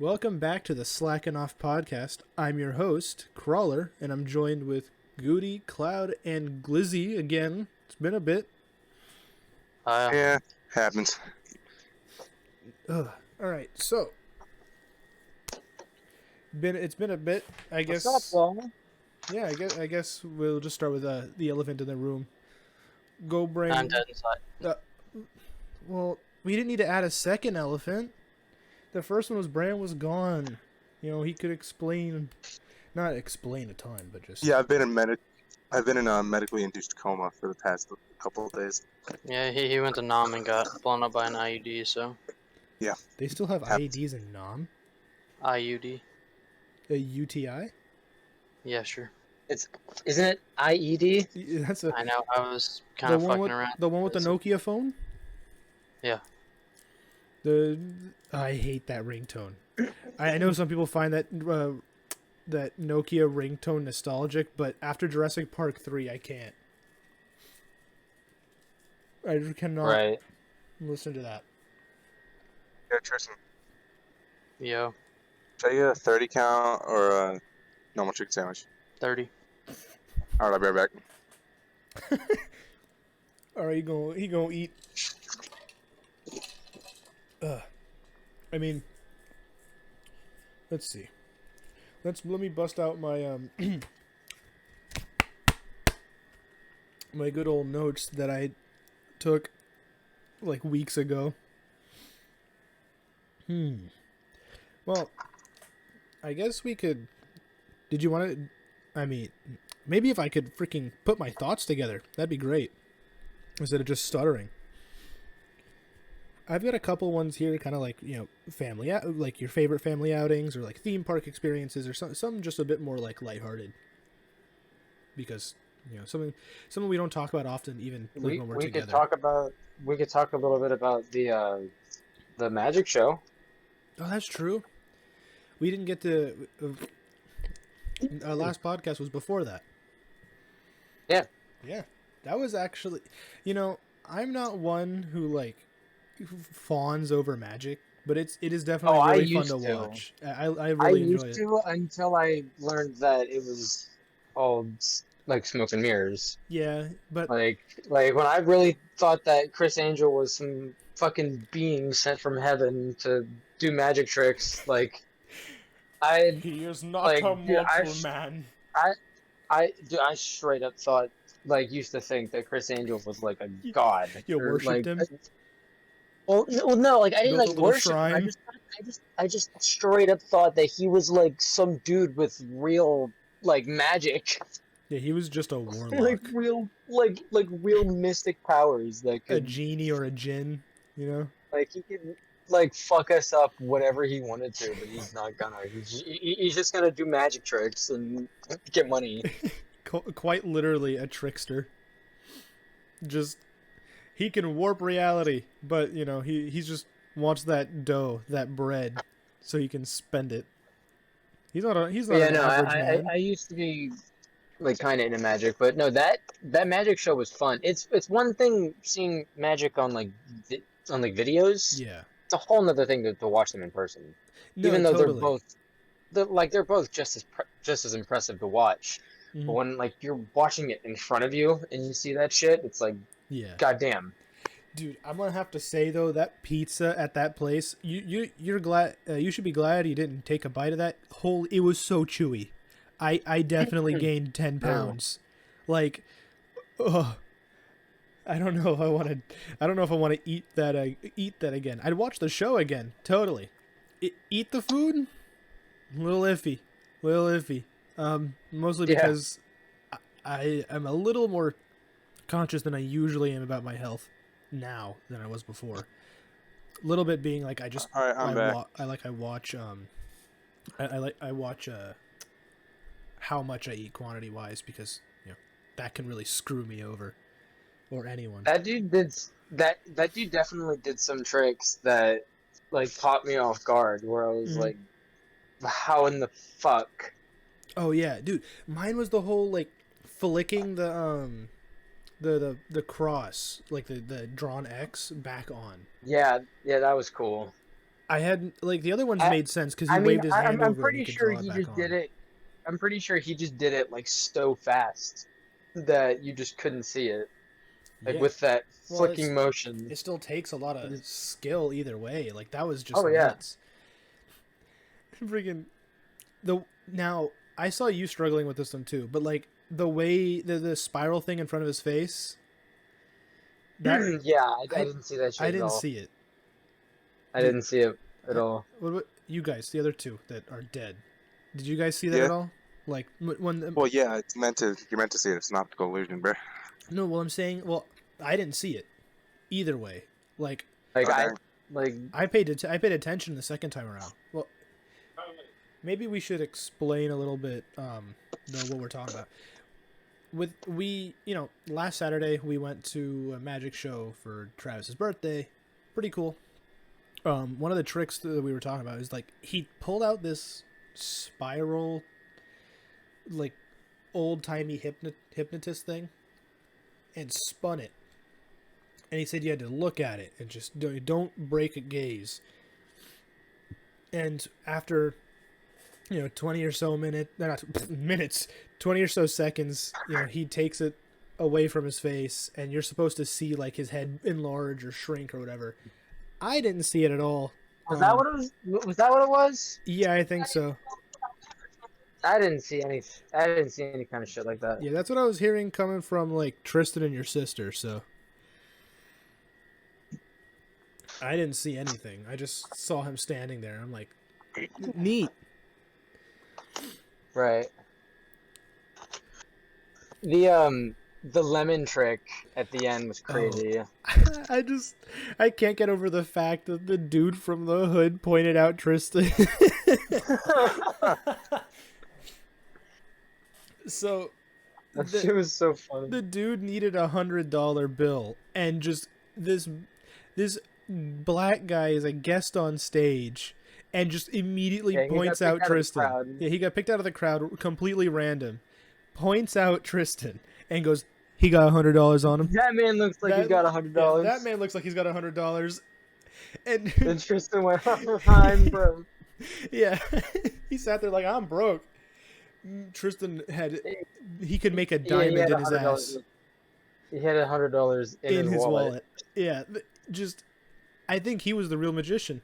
Welcome back to the Slackin' Off podcast. I'm your host, Crawler, and I'm joined with Goody, Cloud, and Glizzy again. It's been a bit. Yeah, happens. Ugh. All right, so it's been a bit. I guess. What's up, Paul? Yeah, I guess we'll just start with the elephant in the room. Go bring. I'm dead inside. Well, we didn't need to add a second elephant. The first one was Bran was gone. You know, he could not explain a ton, but just. Yeah, I've been in a medically induced coma for the past couple of days. Yeah, he went to Nam and got blown up by an IUD, so. Yeah. They still have IEDs in Nam? IUD. A UTI? Yeah, sure. Isn't it IED? That's I know, I was kind of fucking around. The one with the Nokia phone? Yeah. I hate that ringtone. I know some people find that that Nokia ringtone nostalgic, but after Jurassic Park 3, I can't. I just cannot listen to that. Yeah, Tristan. Yo. Should I get a 30 count or a normal chicken sandwich? 30. Alright, I'll be right back. Alright, he gonna eat. I mean, let's see. Let me bust out my my good old notes that I took like weeks ago. Well, I guess we could. Did you want to? I mean, maybe if I could freaking put my thoughts together, that'd be great. Instead of just stuttering. I've got a couple ones here, kind of like, you know, family, like your favorite family outings or like theme park experiences or some just a bit more like lighthearted. Because, you know, something we don't talk about often, even when we're together. We could talk a little bit about the magic show. Oh, that's true. We didn't get to. Our last podcast was before that. Yeah. Yeah, that was actually. You know, I'm not one who like fawns over magic, but it is definitely really fun to watch. I really enjoy it. I used to until I learned that it was all like smoke and mirrors. Yeah, but like when I really thought that Chris Angel was some fucking being sent from heaven to do magic tricks, like he is not like, a mortal man. I straight up thought, like, used to think that Chris Angel was like a god. You worshipped him? Well, no, like I didn't Built like a little worship him. shrine? I just straight up thought that he was like some dude with real like magic. Yeah, he was just a warlock. like real mystic powers that could, a genie or a djinn, you know? like he could like fuck us up whatever he wanted to, but he's not gonna. He's just gonna do magic tricks and get money. Quite literally a trickster. Just he can warp reality, but you know he just wants that dough, that bread, so he can spend it. He's not an average man. I used to be like kind of into magic, but no, that magic show was fun. It's one thing seeing magic on like videos. Yeah, it's a whole nother thing to watch them in person. No, even though totally. they're both just as impressive to watch. Mm-hmm. But when like you're watching it in front of you and you see that shit, it's like, yeah, goddamn. Dude, I'm gonna have to say though, that pizza at that place, you're glad, you should be glad you didn't take a bite of that. It was so chewy. I definitely gained 10 pounds. Like, ugh. I don't know if I want to eat that again. I'd watch the show again, totally. Eat the food, little iffy. Mostly because I am a little more conscious than I usually am about my health now than I was before. A little bit being like I just I watch how much I eat quantity wise, because you know that can really screw me over, or anyone. That dude definitely did some tricks that like caught me off guard, where I was like, how in the fuck? Oh yeah, dude, mine was the whole like flicking the cross, like the drawn X back on. Yeah, that was cool. I hadn't like the other ones I- made sense because he I mean, waved his hand I'm over it. pretty He could sure draw it he back just on. did it. I'm pretty sure he just did it like so fast that you just couldn't see it, like Yeah. with that Well, flicking motion. it still takes a lot of skill either way. Like that was just Oh, yeah. nuts. Freaking now I saw you struggling with this one too, but like the way the spiral thing in front of his face. That Yeah, I I- didn't see that shit I at didn't all. see it. I didn't see it at all. What about you guys? The other two that are dead. Did you guys see that Yeah. at all? Like when Well, yeah, you're meant to see it. It's an optical illusion, bro. no, well I'm saying, well I didn't see it either way. Like Like Okay. I paid attention the second time around. Well, maybe we should explain a little bit what we're talking about. Last Saturday we went to a magic show for Travis's birthday. Pretty cool. One of the tricks that we were talking about is like he pulled out this spiral, like old-timey hypnotist thing and spun it. And he said you had to look at it and just don't break a gaze. And after 20 or so minutes, 20 or so seconds, he takes it away from his face and you're supposed to see like his head enlarge or shrink or whatever. I didn't see it at all. Was that what it was? Was that what it was? Yeah, I think so. I didn't see any kind of shit like that. Yeah, that's what I was hearing coming from like Tristan and your sister, so I didn't see anything. I just saw him standing there. I'm like, neat. Right. The lemon trick at the end was crazy. I can't get over the fact that the dude from the hood pointed out Tristan. So That shit was so funny. the dude needed $100 bill, and just this black guy is a guest on stage, and just immediately Yeah, he got points picked out out of the Tristan. crowd. Yeah, he got picked out of the crowd, completely random. Points out Tristan and goes, "He got $100 on him." That man looks like he's got $100. Yeah, that man looks like he's got $100. And And Tristan went, "I'm broke." yeah, he sat there like, I'm broke. Tristan he could make a Yeah, he diamond had in his $100. ass. He had $100 in his wallet. wallet. Yeah, just I think he was the real magician.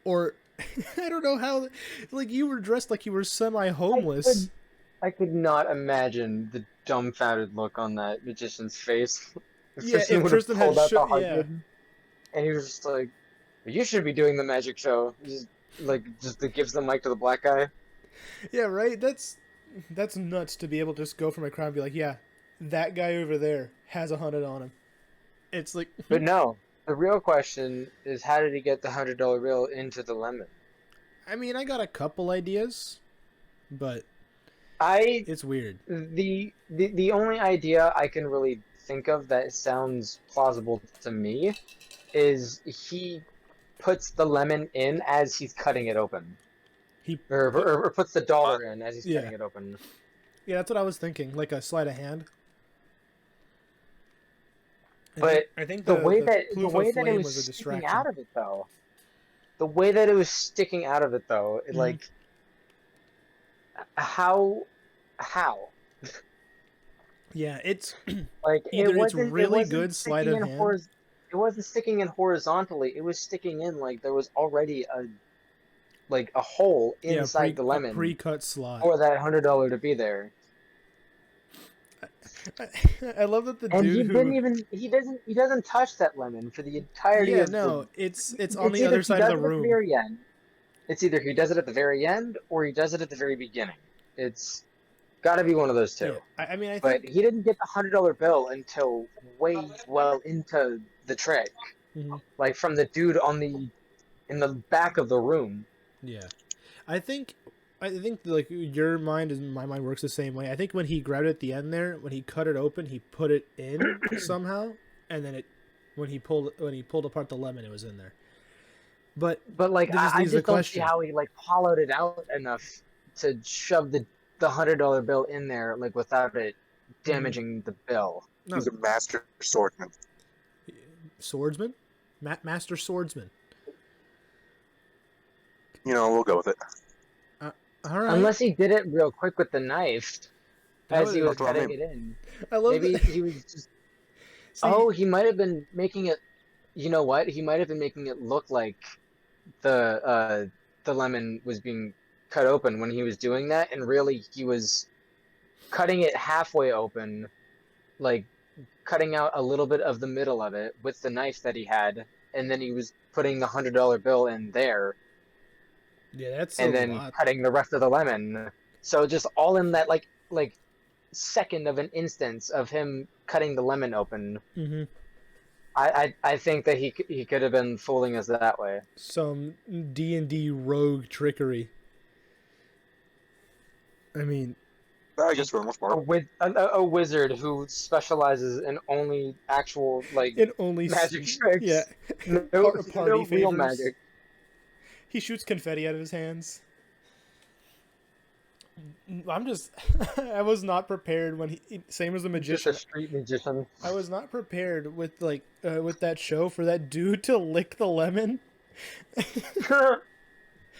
Or I don't know how, like you were dressed like you were semi-homeless. I could not imagine the dumbfounded look on that magician's face. Yeah, if would've Tristan had pulled out the yeah. 100, and he was just like, "You should be doing the magic show." Just gives the mic to the black guy. Yeah, right? That's nuts to be able to just go from a crowd and be like, yeah, that guy over there has 100 on him. It's like But no, the real question is, how did he get the $100 bill into the lemon? I mean, I got a couple ideas, but it's weird. The only idea I can really think of that sounds plausible to me is he puts the lemon in as he's cutting it open. Or puts the dollar in as he's cutting it open. Yeah, that's what I was thinking, like a sleight of hand. But I think the way that flame it was a sticking distraction. out of it though, Mm-hmm. like how Yeah, it's like either it it's wasn't, really it wasn't good sleight of sticking in hand. It wasn't sticking in horizontally. It was sticking in like there was already a hole inside the lemon a pre-cut slot. for that $100 to be there. I love that the And dude he doesn't touch that lemon for the entirety yeah, of no, the, it's on the other side of the room. At the very end. It's either he does it at the very end or he does it at the very beginning. It's got to be one of those two. Yeah. I mean, I But think he didn't get the $100 bill until way well into the trick, Mhm. like from the dude in the back of the room. Yeah, I think like your mind and my mind works the same way. I think when he grabbed it at the end there, when he cut it open, he put it in somehow, and then when he pulled apart the lemon, it was in there. But like this I leaves the just don't see question. how he like hollowed it out enough to shove the $100 bill in there like without it damaging the bill. No, He's a master swordsman. swordsman, master swordsman. we'll go with it. All right. Unless he did it real quick with the knife That as he was That's what I cutting mean. it in. I love Maybe that. he was just. See, Oh, he might have been making it. You know what? He might have been making it look like the lemon was being cut open when he was doing that, and really he was cutting it halfway open, like cutting out a little bit of the middle of it with the knife that he had, and then he was putting the $100 bill in there, yeah, that's a and then lot. cutting the rest of the lemon. So just all in that like second of an instance of him cutting the lemon open. Mm-hmm. I think that he could have been fooling us that way. Some D&D rogue trickery. I mean, I guess for the most part. A wizard who specializes in only actual like it only magic s- tricks. Yeah, No, party no real favors. magic. He shoots confetti out of his hands. I'm just, I was not prepared when same as the Just magician. a street magician. I was not prepared with with that show for that dude to lick the lemon. I That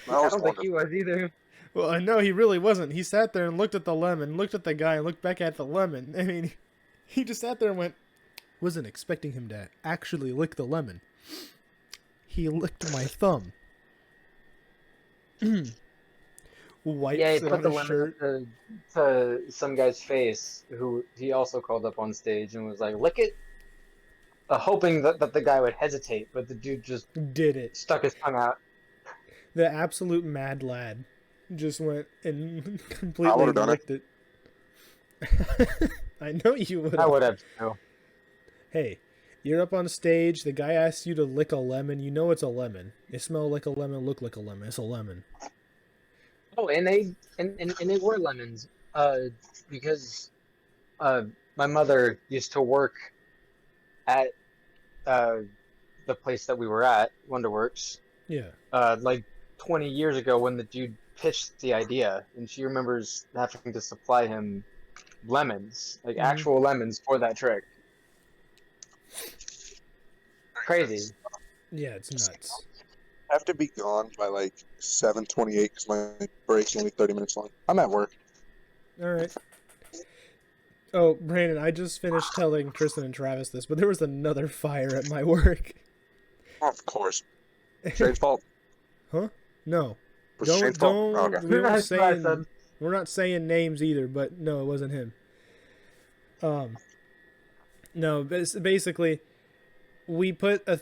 was don't think he wonderful. was either. Well, I know he really wasn't. He sat there and looked at the lemon, looked at the guy, and looked back at the lemon. I mean, he just sat there and went, wasn't expecting him to actually lick the lemon. He licked my thumb. Wipes Yeah, he it put on the his lemon shirt. to some guy's face who he also called up on stage and was like, "Lick it," hoping that the guy would hesitate, but the dude just Did it. stuck his tongue out. The absolute mad lad just went and I completely would've done it. licked it. I know you would. I would have too. Hey, you're up on stage. The guy asks you to lick a lemon. You know it's a lemon. It smells like a lemon. Look like a lemon. It's a lemon. Oh, and they were lemons. Because my mother used to work at the place that we were at, Wonderworks, Yeah. like 20 years ago when the dude pitched the idea, and she remembers having to supply him lemons, like actual lemons for that trick. Crazy. Yeah, it's nuts. I have to be gone by like 7:28 because my break's only 30 minutes long. I'm at work. All right. Oh, Brandon, I just finished telling Tristan and Travis this, but there was another fire at my work. Of course. Shane's fault. Huh? No. Was it Shane's fault? Don't. Okay. We weren't That's what I saying. said. We're not saying names either, but no, it wasn't him. No, basically, we put a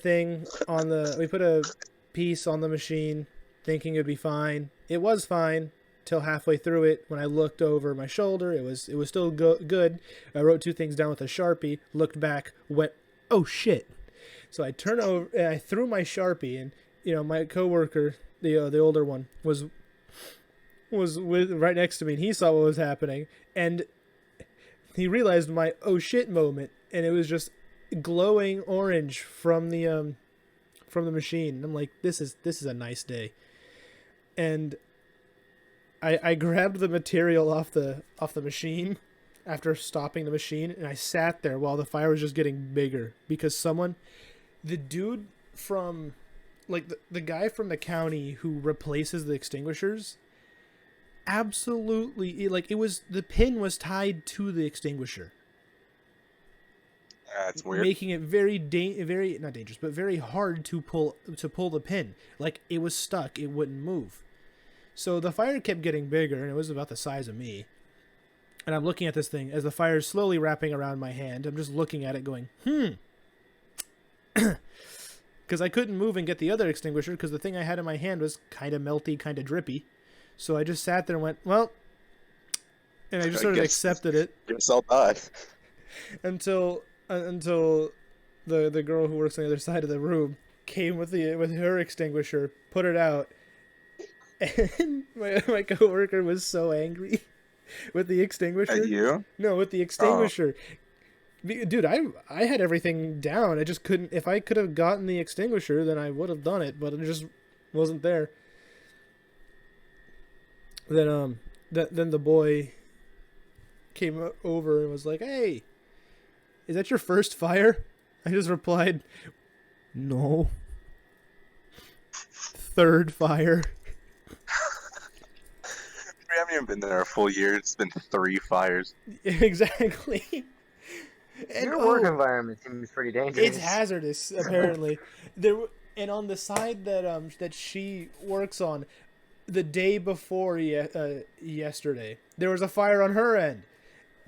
piece on the machine, thinking it'd be fine. It was fine till halfway through it. When I looked over my shoulder, it was still good. I wrote two things down with a Sharpie, looked back, went, oh shit. So I turned over and I threw my Sharpie, and my coworker, the older one, was right next to me, and he saw what was happening, and he realized my oh shit moment, and it was just glowing orange from the machine. And I'm like, this is a nice day. And I grabbed the material off the machine after stopping the machine, and I sat there while the fire was just getting bigger, because the dude from the guy from the county who replaces the extinguishers, absolutely, the pin was tied to the extinguisher. That's weird. Making it very not dangerous, but very hard to pull the pin. Like, it was stuck, it wouldn't move. So the fire kept getting bigger, and it was about the size of me. And I'm looking at this thing as the fire is slowly wrapping around my hand. I'm just looking at it going, because I couldn't move and get the other extinguisher because the thing I had in my hand was kind of melty, kind of drippy. So I just sat there and went, well, and I just sort of accepted it. Guess I'll die. Until the girl who works on the other side of the room came with her extinguisher, put it out, and my coworker was so angry with the extinguisher. At you? No, with the extinguisher. Dude, I had everything down. I just couldn't. If I could have gotten the extinguisher, then I would have done it, but it just wasn't there. Then then the boy came over and was like, "Hey, is that your first fire?" I just replied, "No." Third fire. even been there a full year. It's been 3 fires. Exactly. And Your work environment seems pretty dangerous. it's hazardous apparently. And on the side that she works on, the day before yesterday, there was a fire on her end.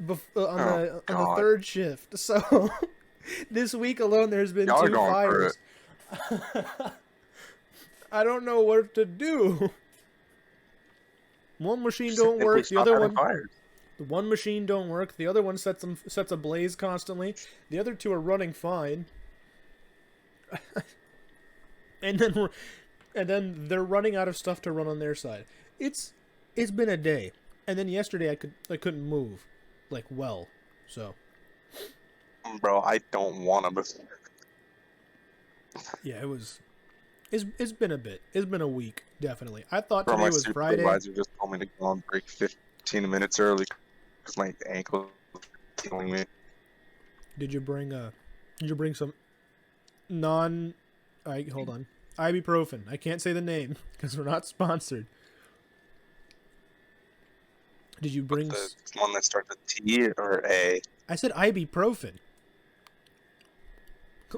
On the third shift. So this week alone, there's been Y'all are 2 going through fires. I don't know what to do. One machine don't Simply work. The stop other having one, fires. the one machine don't work. The other one sets ablaze constantly. The other 2 are running fine. and then they're running out of stuff to run on their side. It's been a day. And then yesterday I couldn't move, like, well, so. Bro, I don't want to. Yeah, it was. It's been a bit. It's been a week, definitely. I thought Bro, today my was Friday. supervisor just told me to go on break 15 minutes early because my ankle is killing me. Did you bring some hold on. Ibuprofen. I can't say the name because we're not sponsored. Did you bring The one that starts with T or A. I said ibuprofen.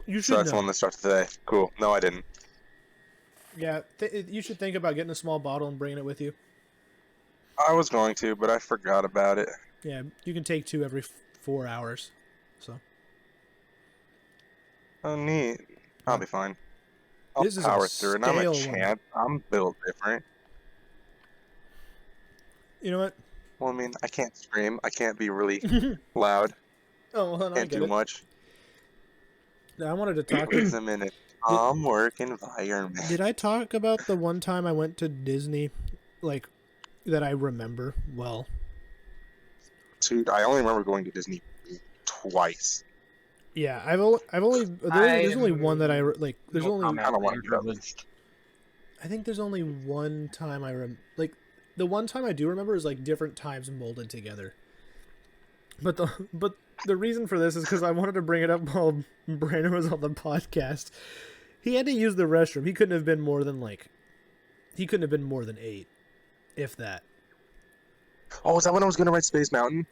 You should So that's know. the one that starts with A. Cool. No, I didn't. Yeah, you should think about getting a small bottle and bringing it with you. I was going to, but I forgot about it. Yeah, you can take 2 every 4 hours. So Oh, neat. I'll be fine. I'll This is a power through it. I'm a stale one. champ. I'm built different. you know what? Well, I mean, I can't scream. I can't be really loud. Oh, well, I Can't get do it. much. I wanted to talk. Leaves them in a calm work environment. Did I talk about the one time I went to Disney, like, that I remember well? Dude, I only remember going to Disney twice. Yeah, there's only one that like. There's No only comment. I don't want I'm to do that. privileged. I think there's only one time like the one time I do remember is like different times molded together. But the reason for this is because I wanted to bring it up while Brandon was on the podcast. He had to use the restroom. He couldn't have been more than 8, if that. Oh, is that when I was going to write Space Mountain?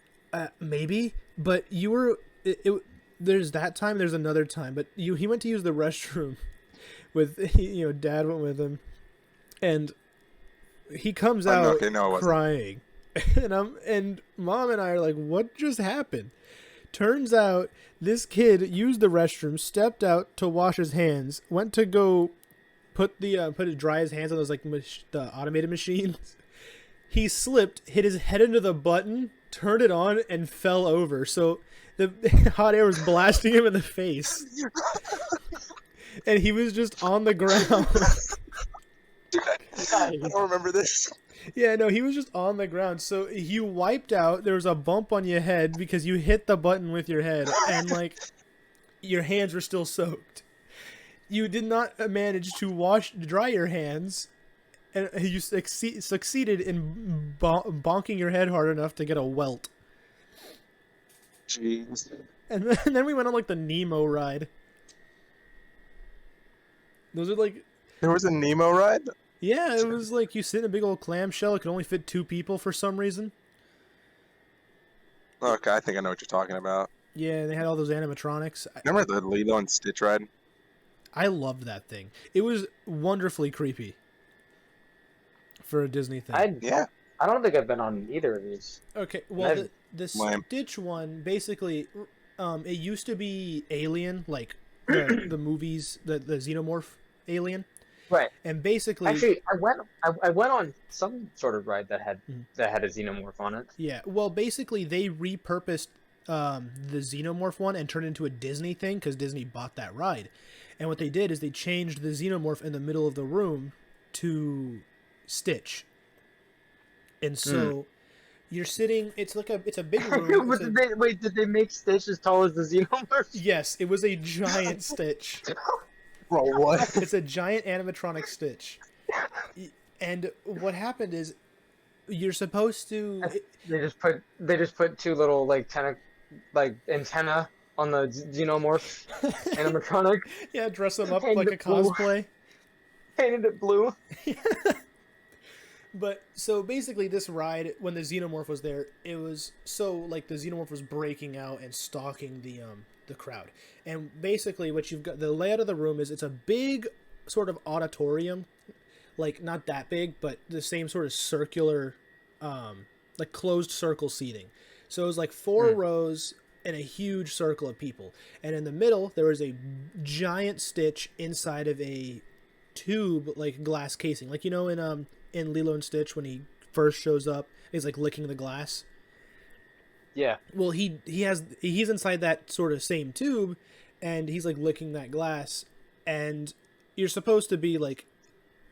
Maybe, but you were. There's that time. There's another time, but he went to use the restroom with Dad went with him, and he comes out Okay, no, it wasn't. crying, and Mom and I are like, "What just happened?" Turns out this kid used the restroom, stepped out to wash his hands, went to go dry his hands on those the automated machines. He slipped, hit his head into the button, turned it on, and fell over. So the hot air was blasting him in the face. And he was just on the ground. Dude, I don't remember this. Yeah, no, he was just on the ground. So you wiped out. There was a bump on your head because you hit the button with your head. And, your hands were still soaked. You did not manage to dry your hands. And you succeeded in bonking your head hard enough to get a welt. Jeez. And then we went on the Nemo ride. Those are There was a Nemo ride? yeah, it was you sit in a big old clamshell. It could only fit 2 people for some reason. Okay, I think I know what you're talking about. Yeah, they had all those animatronics. Remember the Lilo and Stitch ride? I loved that thing. It was wonderfully creepy for a Disney thing. Yeah. I don't think I've been on either of these. Okay, well, Nice. the Lame. Stitch one, basically, it used to be Alien, the movies, the Xenomorph Alien. Right. And basically... Actually, I went on some sort of ride that had Mhm. a xenomorph on it. Yeah, well, basically, they repurposed the Xenomorph one and turned it into a Disney thing because Disney bought that ride. And what they did is they changed the Xenomorph in the middle of the room to Stitch. And so you're sitting... It's a big room. But did they make Stitch as tall as the xenomorph? Yes, it was a giant Stitch. Bro, what? It's a giant animatronic Stitch. And what happened is you're supposed to... They just put 2 little antenna on the xenomorph animatronic, Yeah, dress them up Painted like a it blue. cosplay. painted it blue. But so basically, this ride, when the xenomorph was there, it was so like the xenomorph was breaking out and stalking the crowd. And basically, what you've got, the layout of the room is it's a big sort of auditorium, like not that big, but the same sort of circular, like closed circle seating. So it was like four rows in a huge circle of people, and in the middle there was a giant Stitch inside of a tube, like glass casing, like in Lilo and Stitch when he first shows up, he's like licking the glass. Yeah. Well, he's inside that sort of same tube, and he's like licking that glass, and you're supposed to be like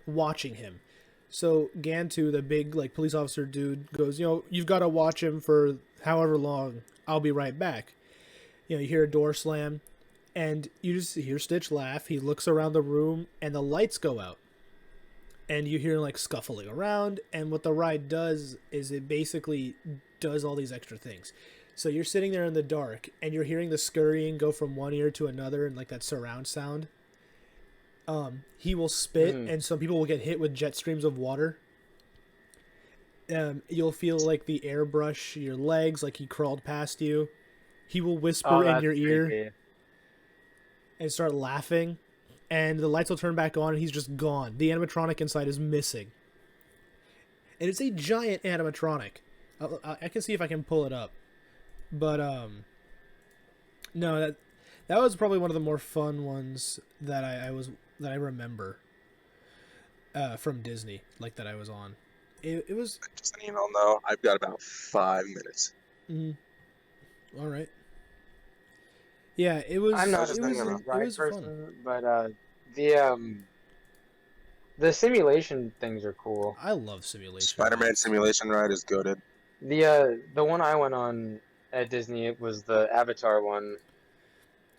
watching him. So Gantu, the big like police officer dude, goes, you've got to watch him for however long. I'll be right back. You hear a door slam, and you just hear Stitch laugh. He looks around the room, and the lights go out. And you hear like scuffling around, and what the ride does is it basically does all these extra things. So you're sitting there in the dark, and you're hearing the scurrying go from one ear to another, and like that surround sound. He will spit, and some people will get hit with jet streams of water. You'll feel like the air brush your legs, like he crawled past you. He will whisper in your ear and start laughing. And the lights will turn back on, and he's just gone. The animatronic inside is missing. And it's a giant animatronic. I can see if I can pull it up. But, no, that was probably one of the more fun ones that I remember from Disney, like that I was on. It was... Just so you all know, I've got about 5 minutes. All right. Yeah, it was. I'm not it a was, ride it was person, fun. but the simulation things are cool. I love simulation. Spider-Man simulation ride is goated. The one I went on at Disney, it was the Avatar one.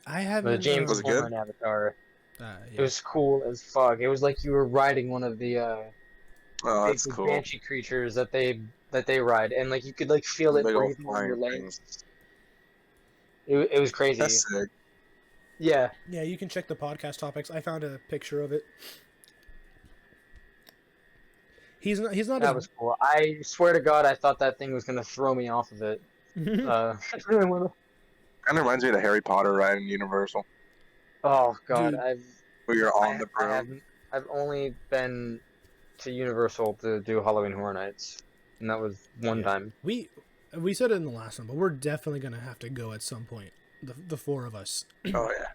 I haven't. The James Was it Cameron good? Avatar. Yeah. It was cool as fuck. It was like you were riding one of the Oh, big that's cool. banshee creatures that they ride, and like you could like feel it Big old breathing on your flying legs. things. It was crazy. That's sick. Yeah. Yeah, you can check the podcast topics. I found a picture of it. He's not. That was cool. I swear to God, I thought that thing was gonna throw me off of it. Kind of reminds me of the Harry Potter ride in Universal, Oh God, Dude. where you're on the broom. I've only been to Universal to do Halloween Horror Nights, and that was one time. We said it in the last one, but we're definitely gonna have to go at some point. The four of us. Oh yeah.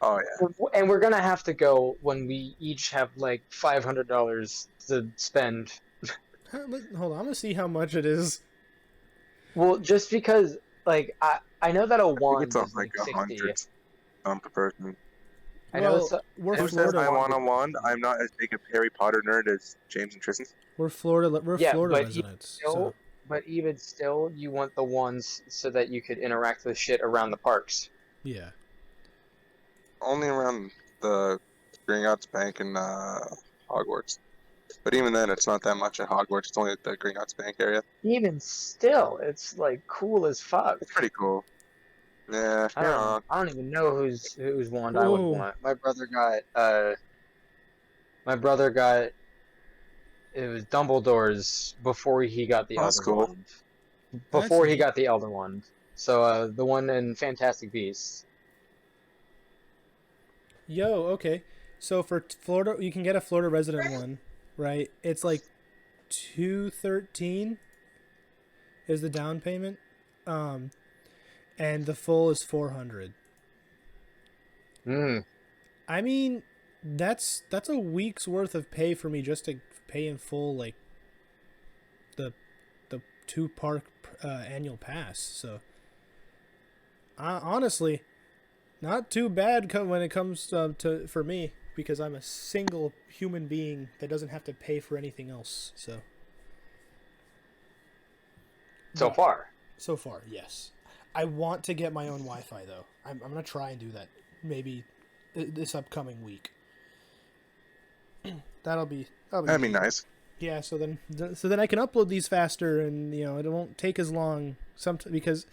Oh yeah. And we're gonna have to go when we each have like $500 to spend. Hold on, I'm gonna see how much it is. Well, just because like I know that a I think wand it's is like like 60. 100 per person. I know Well, it's we're Who Florida. says I want a wand? I'm not as big a Harry Potter nerd as James and Tristan. We're Florida. We're Yeah, Florida but residents. still, but even still, you want the ones so that you could interact with shit around the parks. Yeah. Only around the Gringotts Bank and Hogwarts. But even then, it's not that much at Hogwarts. It's only at the Gringotts Bank area. Even still, it's like cool as fuck. It's pretty cool. Yeah, I don't even know whose wand I would Whoa. want. My brother got it was Dumbledore's before he got the Oh, Elder that's cool. Wand. Before he got the Elder Wand. So the one in Fantastic Beasts. Yo, okay. So for Florida, you can get a Florida resident one, right? It's like $213 is the down payment, and the full is $400. I mean, that's a week's worth of pay for me just to pay in full, like the 2-park annual pass. So honestly, not too bad when it comes to for me, because I'm a single human being that doesn't have to pay for anything else. So far, yes. I want to get my own Wi-Fi though. I'm gonna try and do that maybe this upcoming week. That'd be nice. Yeah, so then I can upload these faster, and it won't take as long because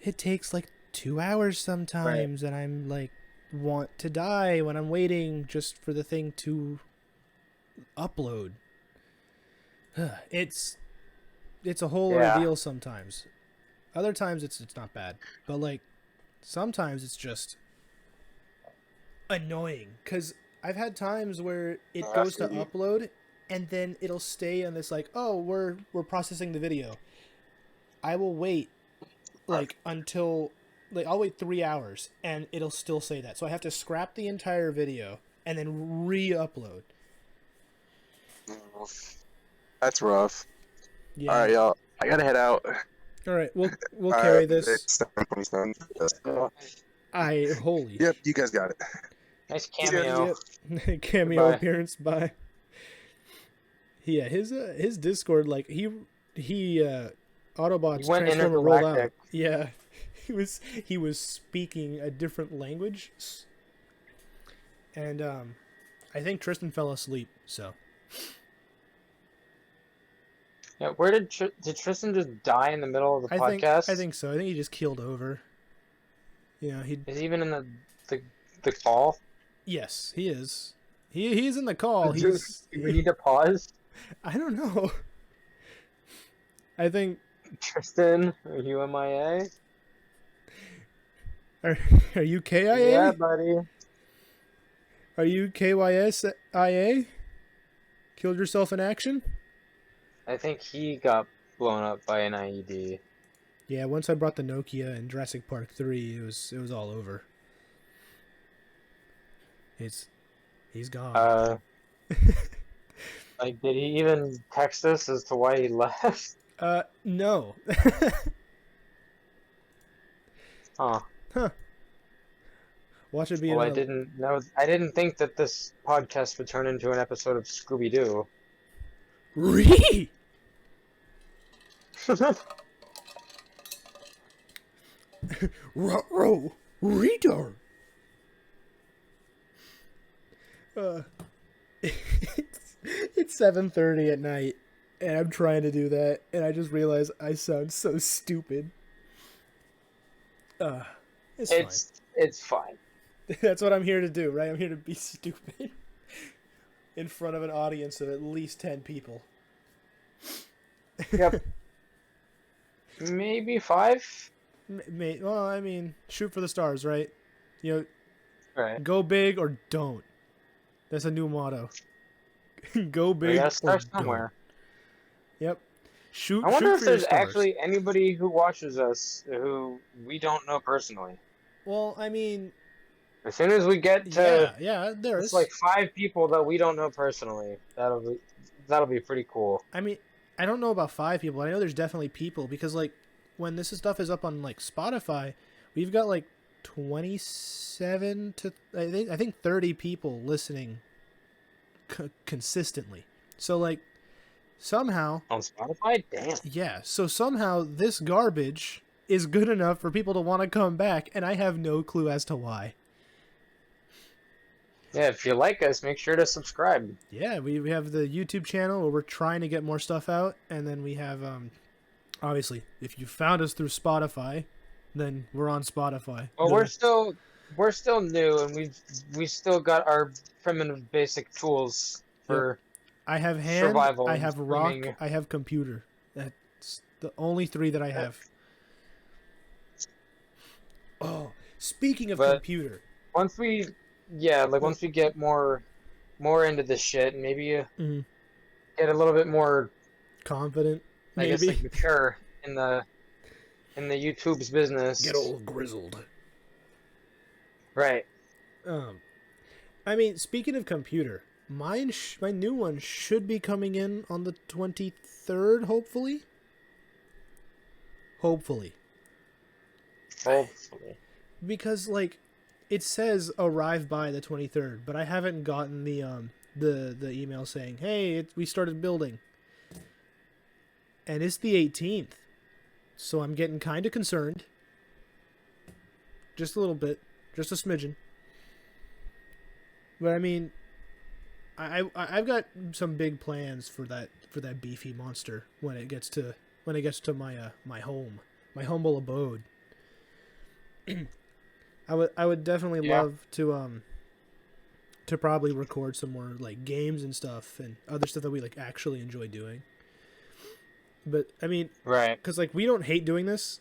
it takes like 2 hours sometimes, and I'm like want to die when I'm waiting just for the thing to upload. it's a whole Yeah. ordeal sometimes. Other times it's not bad, but like sometimes it's just annoying because I've had times where it goes to upload and then it'll stay on this like, oh, we're processing the video. I will wait like until like I'll wait 3 hours and it'll still say that, so I have to scrap the entire video and then re-upload. That's rough. Yeah. All right, y'all. I gotta head out. All right, we'll carry this. It's 7:27. Holy. Yep, you guys got it. Nice cameo. Yep. Cameo Goodbye. appearance by. Yeah, his Discord, like he Autobots He went transform and roll out. intergalactic. Yeah, he was speaking a different language, and I think Tristan fell asleep. So Yeah, where did Tristan just die in the middle of the podcast? I think so. I think he just keeled over. Yeah, he. Is he even in the call? Yes, he is. He's in the call. Do we need to pause? I don't know. I think. Tristan, are you MIA? Are you KIA? Yeah, buddy. Are you KYSIA? Killed yourself in action? I think he got blown up by an IED. Yeah, once I brought the Nokia in Jurassic Park 3, it was all over. He's gone. Like, did he even text us as to why he left? No. Huh. Watch it be. Well, I didn't know. I didn't think that this podcast would turn into an episode of Scooby Doo. Ree. Ruh-roh, retard. It's 7:30 at night, and I'm trying to do that, and I just realized I sound so stupid. It's fine. That's what I'm here to do, right? I'm here to be stupid in front of an audience of at least 10 people. Yep. Maybe 5. Well, I mean, shoot for the stars, right? You know, Right. go big or don't. That's a new motto. Go We big gotta or start don't. somewhere. Yep. Shoot. I wonder shoot if for your there's stars. actually anybody who watches us who we don't know personally. Well, I mean, As soon as we get to yeah, there it's is. like 5 people that we don't know personally, that'll be pretty cool. I mean, I don't know about 5 people. I know there's definitely people because, like, when this stuff is up on like Spotify, we've got like 27 to I think 30 people listening consistently. So like somehow On Spotify? Damn. yeah, so somehow this garbage is good enough for people to want to come back, and I have no clue as to why. Yeah, if you like us, make sure to subscribe. Yeah, we have the YouTube channel where we're trying to get more stuff out, and then we have obviously if you found us through Spotify, then we're on Spotify. Well, we're still new, and we still got our primitive basic tools for I have hand, survival I and have rock, streaming. I have computer. That's the only 3 that I have. Oh, speaking of But- computer, once we get more into this shit, and maybe you Mhm. get a little bit more, confident, I guess, maybe like mature in the YouTube's business. get old grizzled. Right. I mean, speaking of computer, my new one should be coming in on the 23rd, hopefully. Hopefully. Because like it says arrive by the 23rd, but I haven't gotten the email saying, "Hey, we started building." And it's the 18th. So I'm getting kind of concerned. Just a little bit, just a smidgen. But I mean, I've got some big plans for that beefy monster when it gets to my my home, my humble abode. I would definitely love to probably record some more like games and stuff and other stuff that we like actually enjoy doing. But I mean, Right. because like we don't hate doing this,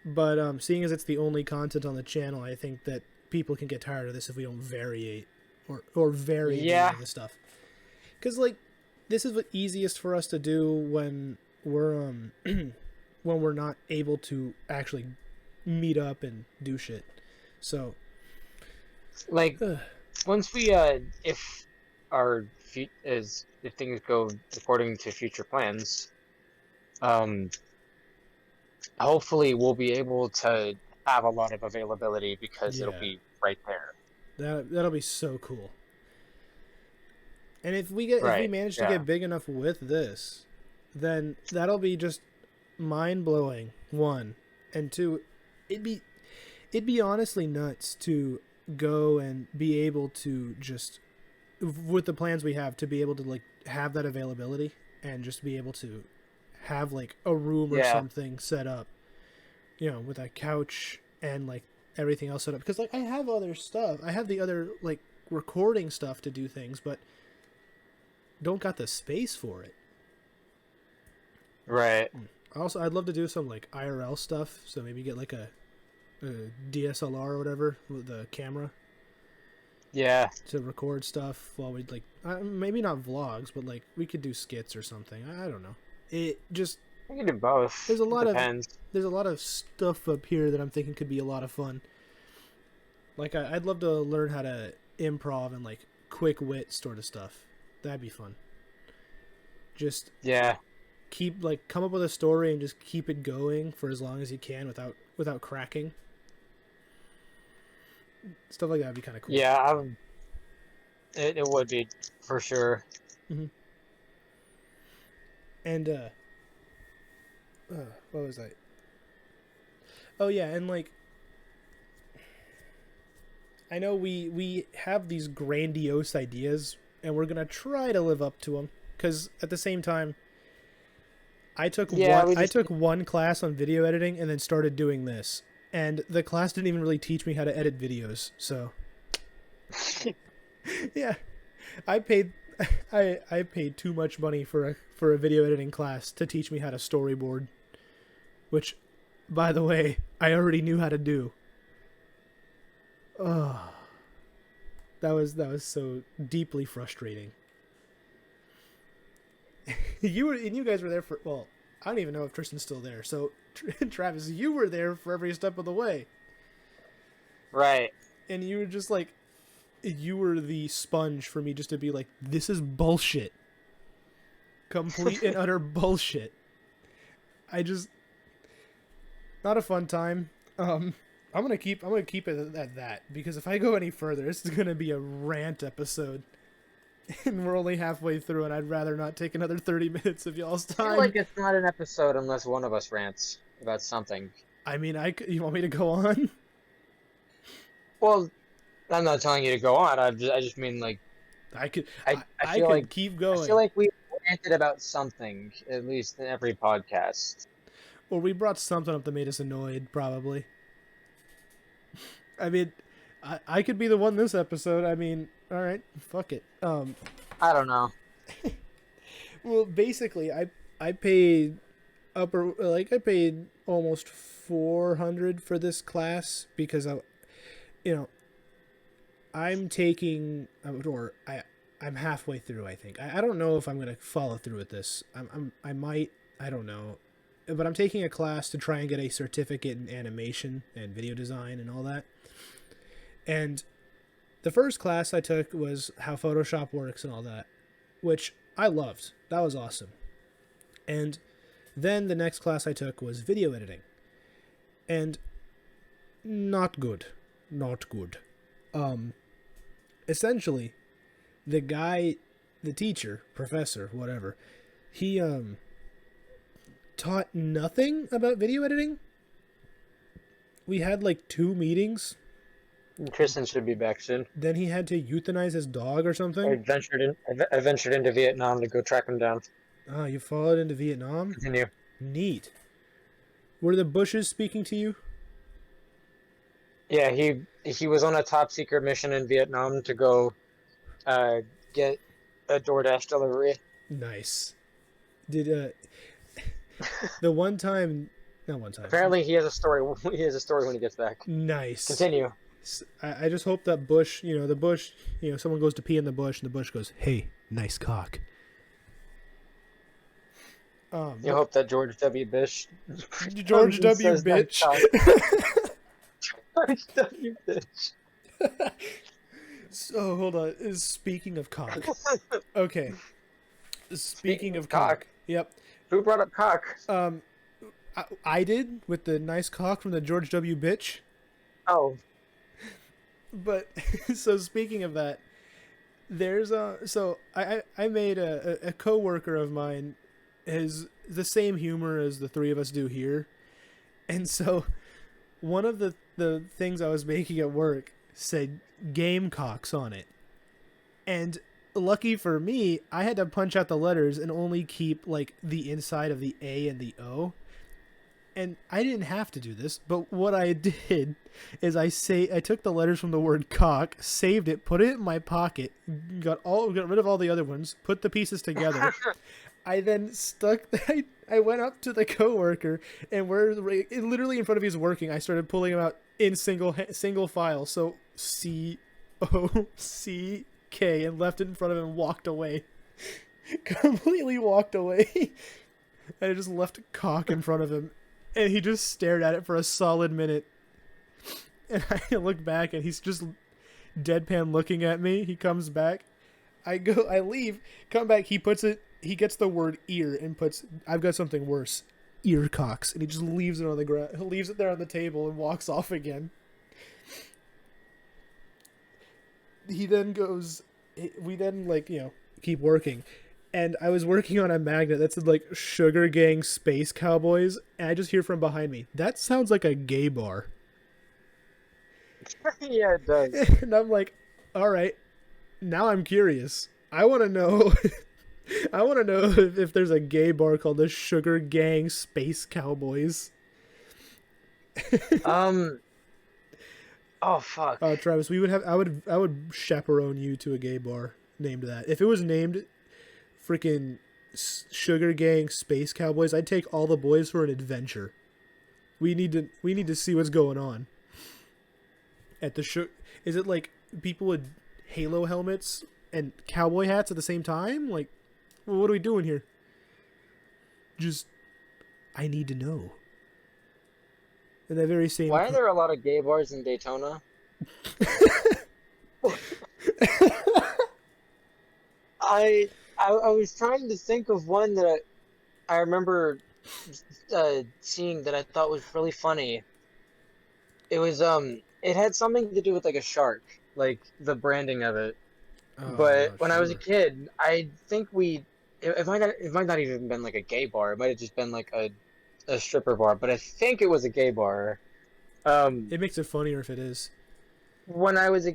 but seeing as it's the only content on the channel, I think that people can get tired of this if we don't variate or vary Yeah. the stuff. Because like this is the easiest for us to do when we're when we're not able to actually meet up and do shit. So Like, once we, if if things go according to future plans, hopefully we'll be able to have a lot of availability because it'll Yeah. be right there. that'll be so cool. And if we Right, manage to yeah. get big enough with this, then that'll be just mind blowing. One, and two, it'd be honestly nuts to go and be able to just with the plans we have to be able to like have that availability and just be able to have like a room or Yeah. something set up, with a couch and like everything else set up. Because like I have other stuff, I have the other like recording stuff to do things, but don't got the space for it. Right. Also, I'd love to do some like IRL stuff, so maybe get like a DSLR or whatever with the camera Yeah. to record stuff while we'd like maybe not vlogs, but like we could do skits or something. I don't know. It just We can do both. There's a lot of- Depends. there's a lot of stuff up here that I'm thinking could be a lot of fun. Like I'd love to learn how to improv and like quick wit sort of stuff. That'd be fun. Just Yeah. come up with a story and just keep it going for as long as you can without cracking. Stuff like that would be kind of cool. Yeah. It would be for sure. And what was I? Oh yeah, and like I know we have these grandiose ideas and we're gonna try to live up to them. Because at the same time, I took one class on video editing and then started doing this, and the class didn't even really teach me how to edit videos. So, yeah, I paid too much money for a video editing class to teach me how to storyboard, which, by the way, I already knew how to do. Oh, that was so deeply frustrating. You guys were there for, well, I don't even know if Tristan's still there. So, Travis, you were there for every step of the way. Right. And you were just like, you were the sponge for me just to be like, this is bullshit. Complete and utter bullshit. Not a fun time. I'm gonna keep it at that, because if I go any further, this is gonna be a rant episode. And we're only halfway through, and I'd rather not take another 30 minutes of y'all's I feel time. like it's not an episode unless one of us rants about something. I mean, you want me to go on? Well, I'm not telling you to go on. I just mean like I could feel like keep going. I feel like we ranted about something at least in every podcast. Or we brought something up that made us annoyed, probably. I mean, I could be the one this episode. I mean, all right, fuck it. I don't know. Well, basically, I paid I paid almost $400 for this class because I'm taking I'm halfway through. I think I don't know if I'm gonna follow through with this. I might. I don't know, but I'm taking a class to try and get a certificate in animation and video design and all that. And the first class I took was how Photoshop works and all that, which I loved. That was awesome. And then the next class I took was video editing. And not good. Not good. Essentially, the teacher, professor, whatever, he taught nothing about video editing. We had like 2 meetings. Tristan should be back soon. Then he had to euthanize his dog or something. I ventured into Vietnam to go track him down. Ah, you followed into Vietnam? Continue. Neat. Were the bushes speaking to you? Yeah, he was on a top secret mission in Vietnam to go get a DoorDash delivery. Nice. Did The one time, not one time. Apparently, he has a story. He has a story when he gets back. Nice. Continue. I just hope that bush, the bush, someone goes to pee in the bush and the bush goes, "Hey, nice cock." You hope that George W. Bush. George W. says nice Bitch. cock. George W. Bush. So hold on. Speaking of cock. Okay. Speaking of cock. cock. Yep. Who brought up cock? I did with the nice cock from the George W. Bitch. Oh. But so speaking of that, there's I made a coworker of mine has the same humor as the three of us do here, and so one of the things I was making at work said Gamecocks on it, and lucky for me, I had to punch out the letters and only keep like the inside of the A and the O. And I didn't have to do this, but what I did is I took the letters from the word cock, saved it, put it in my pocket, got rid of all the other ones, put the pieces together. I then I went up to the coworker, and literally in front of his working, I started pulling them out in single file. So COCK, and left it in front of him and walked away. Completely walked away. I just left cock in front of him. And he just stared at it for a solid minute. And I look back and he's just deadpan looking at me. He comes back. I leave, come back, he gets the word ear and puts, "I've got something worse. Ear cocks." And he just leaves it on the ground. He leaves it there on the table and walks off again. We then keep working. And I was working on a magnet that said, like, Sugar Gang Space Cowboys, and I just hear from behind me, "That sounds like a gay bar." Yeah, it does. And I'm like, all right, now I'm curious. I want to know if there's a gay bar called the Sugar Gang Space Cowboys. Oh, fuck. Travis, I would chaperone you to a gay bar named that. If it was named freaking Sugar Gang Space Cowboys, I'd take all the boys for an adventure. We need to see what's going on at the Is it like people with Halo helmets and cowboy hats at the same time? Like, well, what are we doing here? I need to know. In that very same. Why are there a lot of gay bars in Daytona? I was trying to think of one that I remember seeing that I thought was really funny. It was it had something to do with like a shark, like the branding of it. But when I was a kid, I think it might not even been like a gay bar. It might have just been like a stripper bar. But I think it was a gay bar. It makes it funnier if it is. When I was I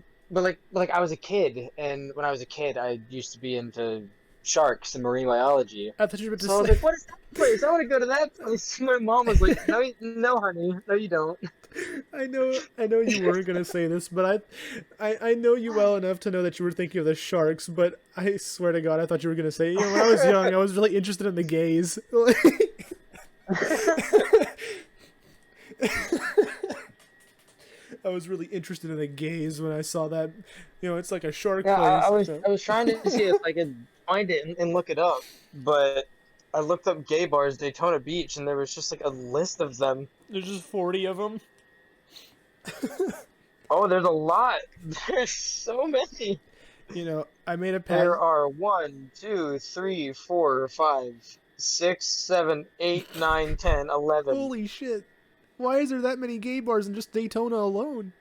was a kid, and when I was a kid, I used to be into sharks and marine biology. I thought you were about to So I was like, "What is that place? I want to go to that place." My mom was like, "No, no, honey, no, you don't." I know you weren't gonna say this, but I know you well enough to know that you were thinking of the sharks. But I swear to God, I thought you were gonna say, when I was young, I was really interested in the gays. I was really interested in the gays when I saw that. It's like a shark Yeah, place. I was trying to see if I could find it and look it up, but I looked up gay bars Daytona Beach, and there was just like a list of them. There's just 40 of them. Oh, there's a lot. There's so many. I made a There are 1, 2, 3, 4, 5, 6, 7, 8, 9, 10, 11. Holy shit. Why is there that many gay bars in just Daytona alone?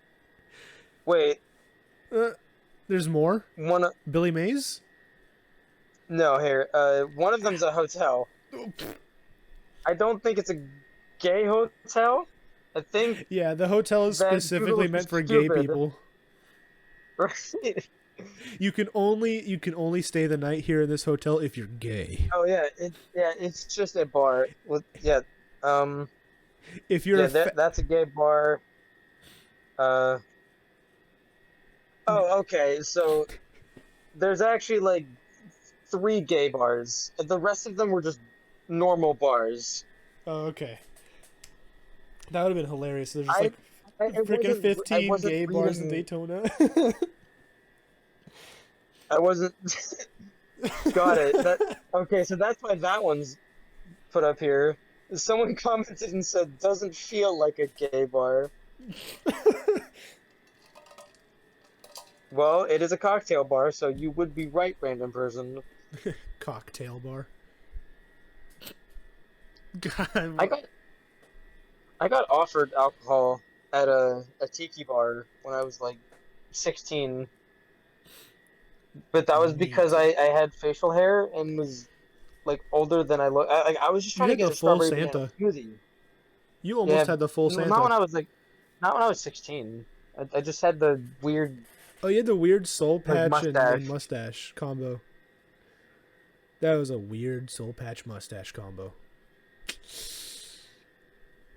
Wait. There's more? One. Billy Mays? No, here. One of them's a hotel. I don't think it's a gay hotel. I think. Yeah, the hotel is that specifically Google meant for stupid. gay people. Right. You can only stay the night here in this hotel if you're gay. Oh yeah, it's just a bar. If you're that's a gay bar. Oh, okay. So there's actually like 3 gay bars. The rest of them were just normal bars. Oh, okay. That would have been hilarious. There's just I- like It freaking wasn't- I 15 wasn't gay bars in reading- Daytona. I wasn't. Got it. Okay, so that's why that one's put up here. Someone commented and said, "Doesn't feel like a gay bar." Well, it is a cocktail bar, so you would be right, random person. Cocktail bar. God, I got offered alcohol at a tiki bar when I was like 16, but that was because Neat. I had facial hair and was like older than I look. I was just You trying to had get the a full strawberry Santa. banana smoothie. You almost Yeah, had the full not Santa. when I was like, not when I was 16. I just had the weird Oh, you had the weird soul patch mustache. and mustache combo. That was a weird soul patch mustache combo.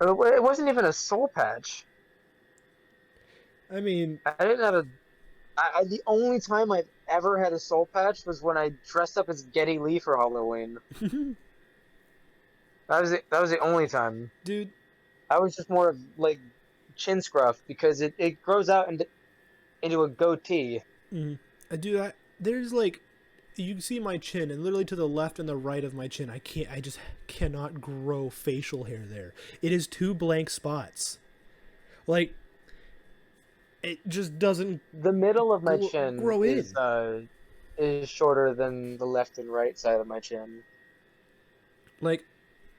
It wasn't even a soul patch. I mean, I didn't have a. The only time I've ever had a soul patch was when I dressed up as Geddy Lee for Halloween. That was the only time. dude, I was just more of like chin scruff because it grows out into a goatee. I do that. There's like, you can see my chin, and literally to the left and the right of my chin, I just cannot grow facial hair there. It is two blank spots. Like, it just doesn't. The middle of my chin grow in. is shorter than the left and right side of my chin. Like,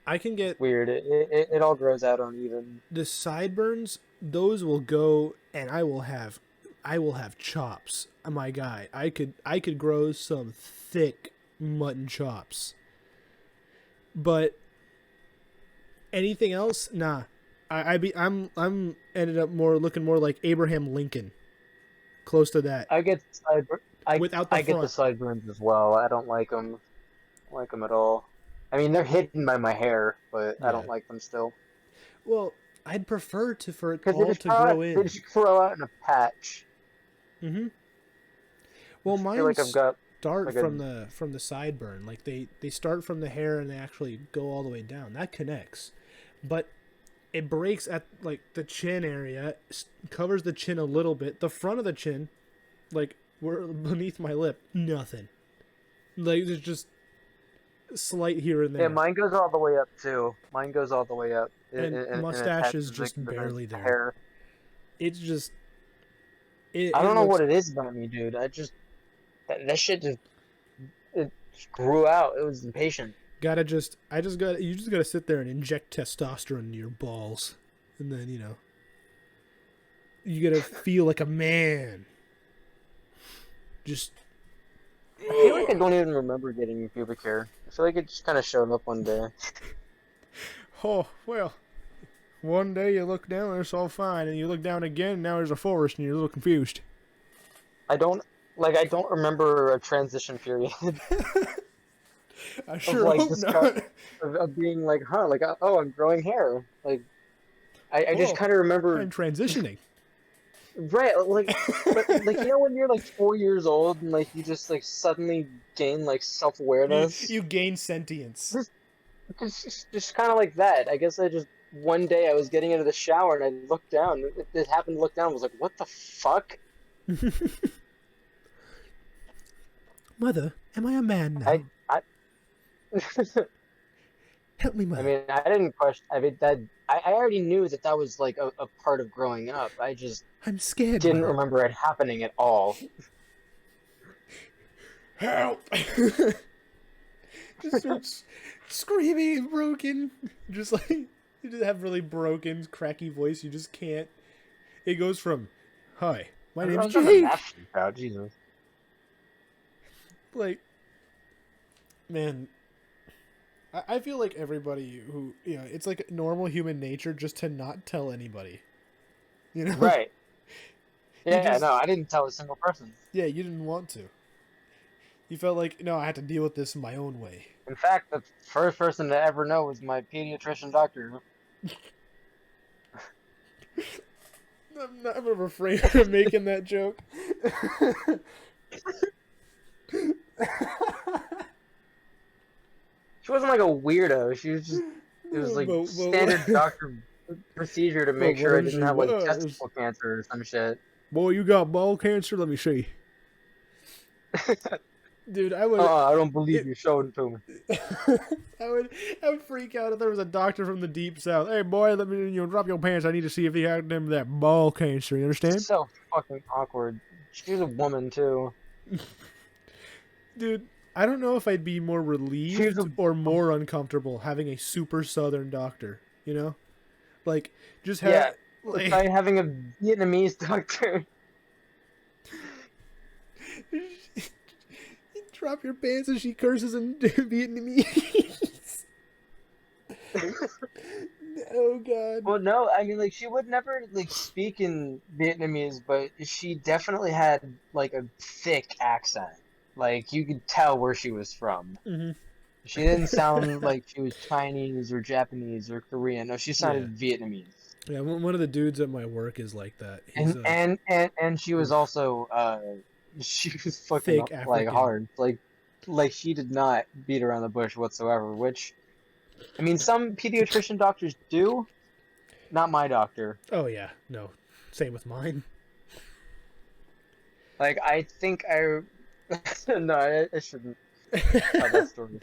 I can get Weird. It all grows out uneven. the sideburns. Those will go, and I will have chops. My guy, I could grow some thick mutton chops. But anything else, nah. I'm ended up looking more like Abraham Lincoln, close to that. I get Without the I get the front. sideburns as well. I don't like them. I don't like them at all. I mean, they're hidden by my hair, but I don't Yeah. like them still. Well, I'd prefer for it Because they all just to grow they in. just grow out in a patch. Mm-hmm. Well, I mine feel like I've got start like from the sideburn. Like they start from the hair and they actually go all the way down. That connects, but it breaks at like the chin area, covers the chin a little bit. The front of the chin, like where beneath my lip, nothing. Like there's just slight here and there. yeah, mine goes all the way up too. Mine goes all the way up. And mustache is attaches, just like, the barely there. hair. It's just. I don't know looks, what it is about me, dude. That shit just it grew out. It was impatient. you just gotta sit there and inject testosterone into your balls, and then you gotta feel like a man. Just I feel like I don't even remember getting pubic hair. I feel like it just kind of showed up one day. oh well. One day you look down and it's all fine, and you look down again and now there's a forest and you're a little confused. I don't remember a transition period I of sure like hope not. of being like, huh, like oh, I'm growing hair. Like I just Oh, kind of remember. I'm transitioning. Right, like, but like when you're like 4 years old and like you just like suddenly gain like self-awareness. You gain sentience. Just kind of like that. I guess one day I was getting into the shower and I looked down. It happened to look down. I was like, what the fuck? Mother, am I a man now? I Help me, Mother. mean, I didn't question. I mean, I already knew that was like a part of growing up. I just I'm scared. didn't Mother. remember it happening at all. Help! Just starts screaming and broken. Just like you just have really broken, cracky voice. You just can't. It goes from, "Hi, my name's Jake." Oh, Jesus. Like, man, I feel like everybody who it's like normal human nature just to not tell anybody. Right. Yeah, no, I didn't tell a single person. Yeah, you didn't want to. You felt like, no, I had to deal with this my own way. In fact, the first person to ever know was my pediatrician doctor. I'm afraid of making that joke. She wasn't like a weirdo. She was just it was like But standard doctor procedure to make But sure I what didn't she have like was. testicle cancer or some shit. Boy, you got ball cancer? Let me see. Dude, I would. I don't believe It, you showed it to me. I would freak out if there was a doctor from the deep south. Hey, boy, let me drop your pants. I need to see if you have them that ball cancer. You understand? So fucking awkward. She was a woman too. Dude, I don't know if I'd be more She was relieved a or more uncomfortable having a super southern doctor. You know, like just yeah. have like. Try having a Vietnamese doctor. You drop your pants and she curses in Vietnamese. Oh god. Well, no, I mean, like, she would never, like, speak in Vietnamese, but she definitely had, like, a thick accent. Like, you could tell where she was from. Mm-hmm. She didn't sound like she was Chinese or Japanese or Korean. No, she sounded Vietnamese. Yeah, one of the dudes at my work is like that. He's And she was also, she was fucking, fake like, African. hard. Like, she did not beat around the bush whatsoever, which, I mean, some pediatrician doctors do. Not my doctor. Oh yeah, no, same with mine. Like, I think I... no, I shouldn't tell that story.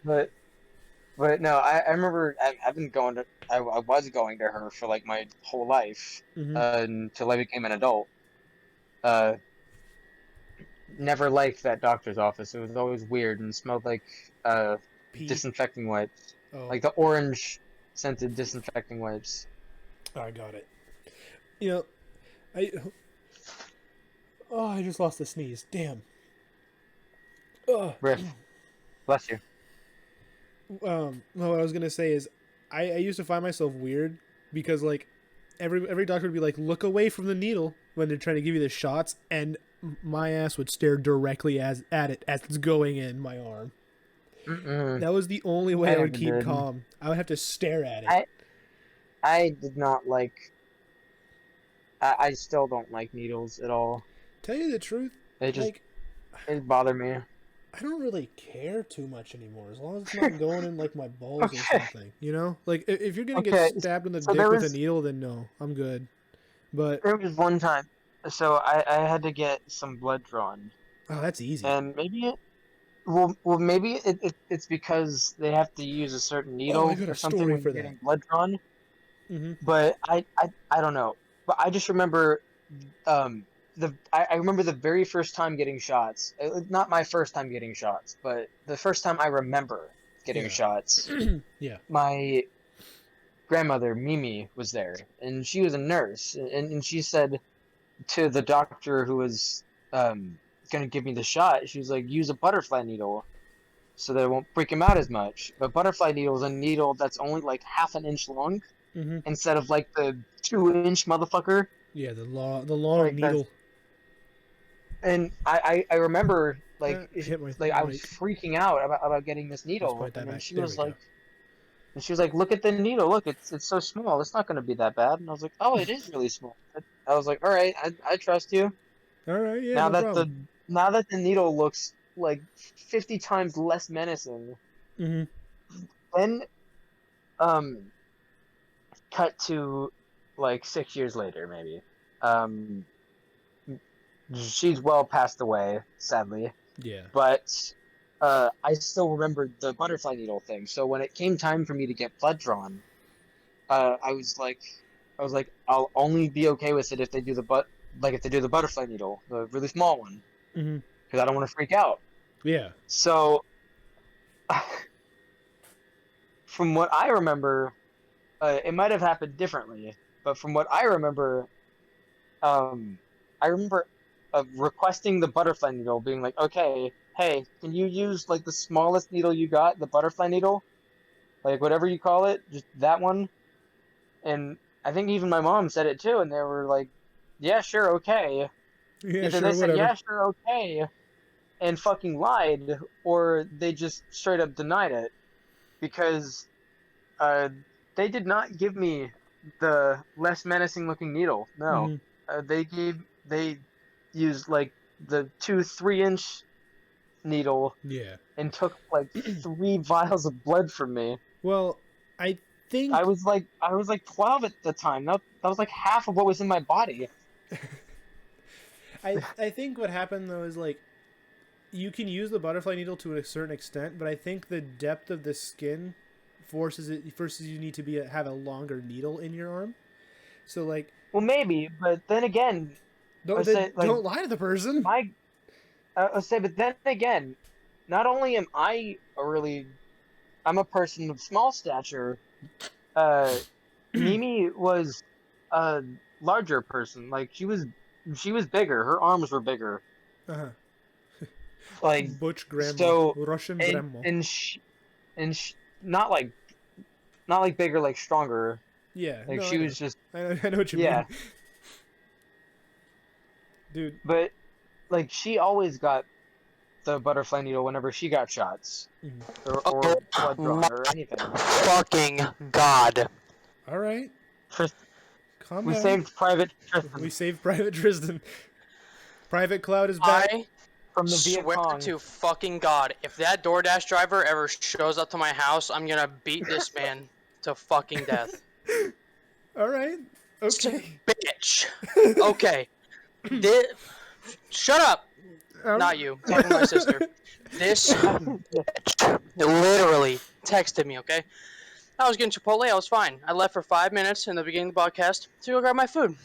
But no, I remember I've been going to... I was going to her for, like, my whole life. Mm-hmm. Until I became an adult. Never liked that doctor's office. It was always weird and smelled like Pee. disinfecting wipes. Oh, Like the orange scented disinfecting wipes. I got it. You know, I just lost a sneeze. Damn. Riff. Bless you. Well, what I was gonna say is, I used to find myself weird because like every doctor would be like, look away from the needle when they're trying to give you the shots, and my ass would stare directly at it as it's going in my arm. Mm-mm. That was the only way I would never keep did. calm. I would have to stare at it. I did not like. I still don't like needles at all. Tell you the truth, They just like it bother me. I don't really care too much anymore, as long as it's not going in like my balls Okay. or something. You know, like if you're gonna Okay, get stabbed in the so dick there with a was- needle, then no, I'm good. But There was one time, so I had to get some blood drawn, oh, that's easy. and maybe maybe it's because they have to use a certain needle I got a or something story when for you're that. getting blood drawn. Mm-hmm. But I don't know. But I just remember, I remember the very first time getting shots. Not my first time getting shots, but the first time I remember getting Yeah. shots. Yeah. My grandmother Mimi was there, and she was a nurse, and she said to the doctor who was gonna give me the shot, she was like, use a butterfly needle so that it won't freak him out as much. But butterfly needle is a needle that's only like half an inch long Mm-hmm. instead of like the 2-inch motherfucker. Yeah, the long Like needle. And I remember like hit my I was mic. freaking out about getting this needle, point that and then back. she There was we go. like, look at the needle, look, it's so small, it's not going to be that bad. And I was like, oh, it is really small. I was like, all right, I trust you. All right, yeah, now no that problem. now that the needle looks like 50 times less menacing, Mm-hmm. then cut to like 6 years later, maybe. She's well passed away, sadly. Yeah. But I still remembered the butterfly needle thing. So when it came time for me to get blood drawn, I was like, I'll only be okay with it if they do the butterfly needle, the really small one, Mm-hmm. because I don't want to freak out. Yeah. So, from what I remember, it might have happened differently, but from what I remember, I remember requesting the butterfly needle, being like, okay, hey, can you use like the smallest needle you got, the butterfly needle, like whatever you call it, just that one. And I think even my mom said it too, and they were like, yeah, sure, okay. Yeah, Either sure, they said, whatever. yeah, sure, okay, and fucking lied, or they just straight up denied it, because they did not give me the less menacing looking needle. No, they used like the 2-3 inch needle Yeah. and took like 3 vials of blood from me. Well, I think I was like 12 at the time. That was like half of what was in my body. I think what happened though is like you can use the butterfly needle to a certain extent, but I think the depth of the skin forces you need to have a longer needle in your arm. So like, Well, maybe, but then again, don't lie to the person. I'll say, but then again, not only am I'm a person of small stature. Mimi was a larger person. Like she was bigger. Her arms were bigger. Uh-huh. Like Butch grandma, so, Russian grandma. Not like bigger, like stronger. Yeah, Like no, she was just. I know what you mean, dude. But like she always got the butterfly needle whenever she got shots or blood drawn or anything. Fucking God. All right, calm We down. saved Private Tristan. We saved Private Tristan. Private Cloud is back. I From the Viet swear Cong. to fucking God, if that DoorDash driver ever shows up to my house, I'm gonna beat this man to fucking death. All right, okay. Bitch. Okay. Shut up. Not you. Talking to my sister. This bitch literally texted me, okay? I was getting Chipotle, I was fine. I left for 5 minutes in the beginning of the podcast to go grab my food.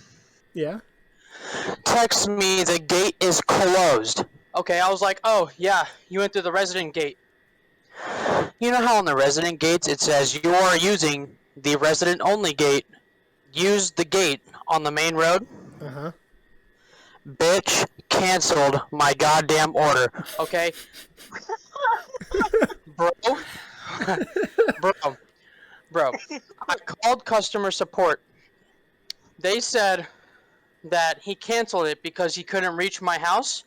Yeah. Text me, the gate is closed. Okay, I was like, oh, yeah, you went through the resident gate. You know how on the resident gates it says you are using the resident only gate. Use the gate on the main road? Uh-huh. Bitch canceled my goddamn order. Okay? Bro, I called customer support. They said that he canceled it because he couldn't reach my house.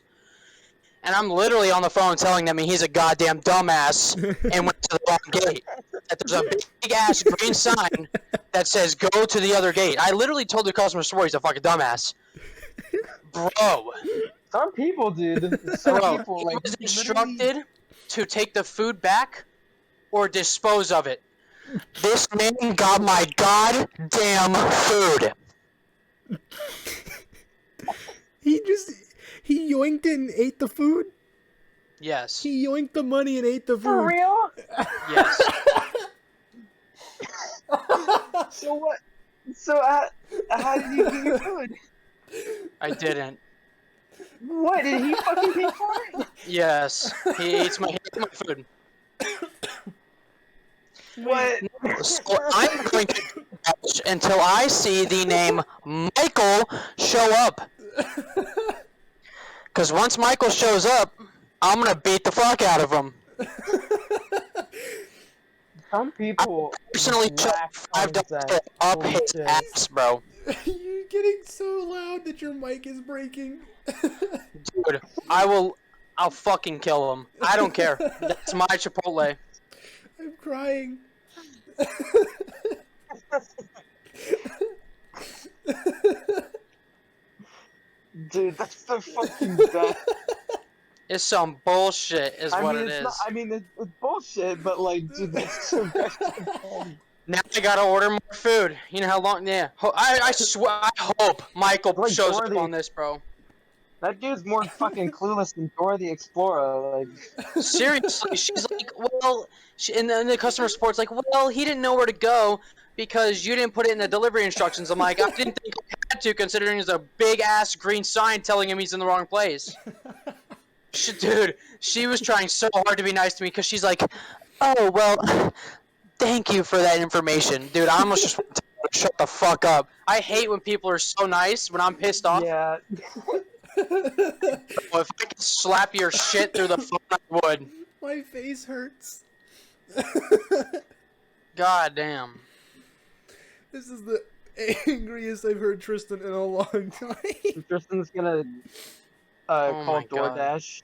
And I'm literally on the phone telling them he's a goddamn dumbass and went to the wrong gate. That there's a big ass green sign that says go to the other gate. I literally told the customer support he's a fucking dumbass. Bro. Some people, dude. Some Bro, people he like was instructed to take the food back or dispose of it. This man got my goddamn food. He yoinked it and ate the food? Yes. He yoinked the money and ate the food. For real? Yes. So what? So how did you get your food? I didn't. What did he fucking pay for it? Yes. He ate my food. What? So I'm going to watch until I see the name Michael show up. Because once Michael shows up, I'm going to beat the fuck out of him. Some people Personally, lack $5 up Holy his shit. ass, bro. You're getting so loud that your mic is breaking. Dude, I'll fucking kill him. I don't care. That's my Chipotle. I'm crying. Dude, that's the fucking best. It's some bullshit, is what it is. It's bullshit, but like, dude, that's so goddamn. Now I gotta order more food. You know how long? Yeah. I swear. I hope Michael Like shows Dora up the- on this, bro. That dude's more fucking clueless than Dora the Explorer. Like, Seriously, she's like, well, and then the customer support's like, well, he didn't know where to go because you didn't put it in the delivery instructions. I'm like, I didn't think I had to, considering there's a big ass green sign telling him he's in the wrong place. Dude, she was trying so hard to be nice to me because she's like, oh, well, thank you for that information. Dude, I almost just want to shut the fuck up. I hate when people are so nice when I'm pissed off. yeah. Well, if I could slap your shit through the phone, I would. My face hurts. God damn. This is the angriest I've heard Tristan in a long time. Tristan's gonna Oh call my God. DoorDash